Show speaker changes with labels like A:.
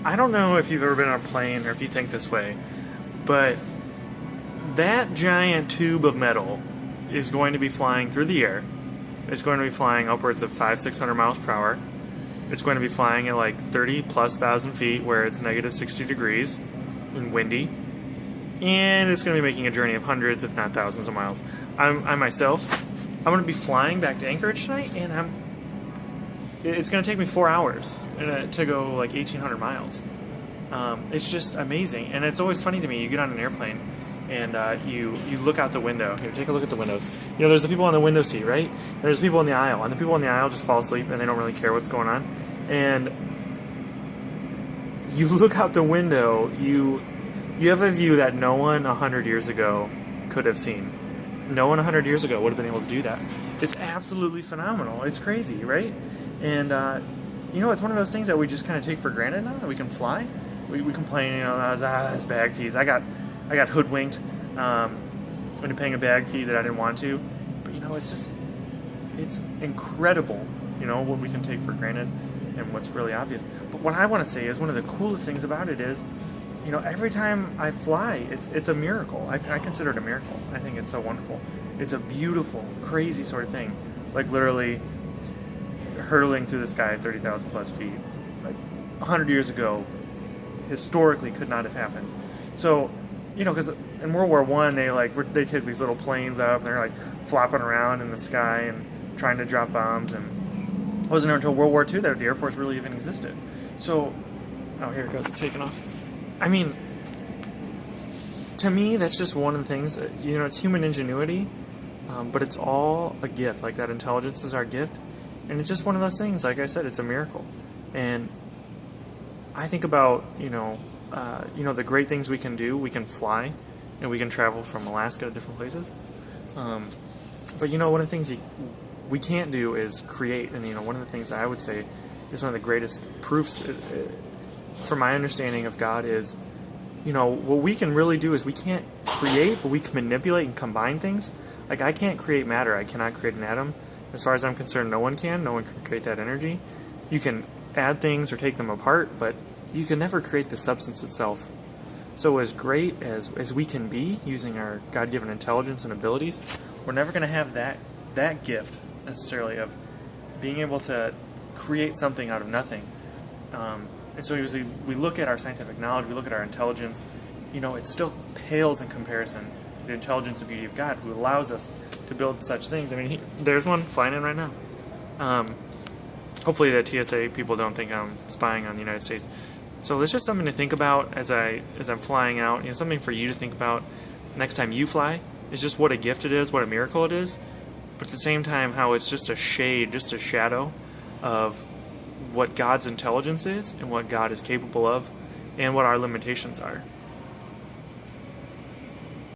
A: I don't know if you've ever been on a plane or if you think this way, but that giant tube of metal is going to be flying through the air. It's going to be flying upwards of 500-600 miles per hour. It's going to be flying at like 30,000+ feet where it's negative 60 degrees and windy. And it's going to be making a journey of hundreds, if not thousands of miles. I myself, I'm going to be flying back to Anchorage tonight, and it's going to take me 4 hours to go like 1,800 miles. It's just amazing, and it's always funny to me. You get on an airplane, and you look out the window. Here, take a look at the windows. You know, there's the people on the window seat, right? There's people in the aisle, and the people in the aisle just fall asleep, and they don't really care what's going on. And you look out the window, you have a view that no one 100 years ago could have seen. No one 100 years ago would have been able to do that. It's absolutely phenomenal. It's crazy, right? And, you know, it's one of those things that we just kind of take for granted now, that we can fly. We complain, you know, it's bag fees. I got hoodwinked into paying a bag fee that I didn't want to. But, you know, it's incredible, you know, what we can take for granted and what's really obvious. But what I want to say is one of the coolest things about it is, you know, every time I fly, it's a miracle. I consider it a miracle. I think it's so wonderful. It's a beautiful, crazy sort of thing. Like literally hurtling through the sky at 30,000+ feet. Like 100 years ago, historically could not have happened. So, you know, because in World War I, they took these little planes up and they're like flopping around in the sky and trying to drop bombs. And it wasn't until World War II that the Air Force really even existed. So, oh, here it goes. It's taking off. I mean, to me, that's just one of the things. You know, it's human ingenuity, but it's all a gift. Like that intelligence is our gift, and it's just one of those things. Like I said, it's a miracle. And I think about you know, the great things we can do. We can fly, and we can travel from Alaska to different places. But you know, one of the things we can't do is create. And you know, one of the things that I would say is one of the greatest proofs. From my understanding of God is, you know, what we can really do is we can't create, but we can manipulate and combine things. Like I can't create matter. I cannot create an atom. As far as I'm concerned, no one can. No one can create that energy. You can add things or take them apart, but you can never create the substance itself. So as great as we can be using our God-given intelligence and abilities, we're never going to have that gift necessarily of being able to create something out of nothing. And so as we look at our scientific knowledge, we look at our intelligence, you know, it still pales in comparison to the intelligence and beauty of God, who allows us to build such things. I mean, there's one flying in right now. Hopefully the TSA people don't think I'm spying on the United States. So it's just something to think about as I'm flying out. You know, something for you to think about next time you fly. Is just what a gift it is, what a miracle it is, but at the same time how it's just a shade, just a shadow of what God's intelligence is and what God is capable of and what our limitations are.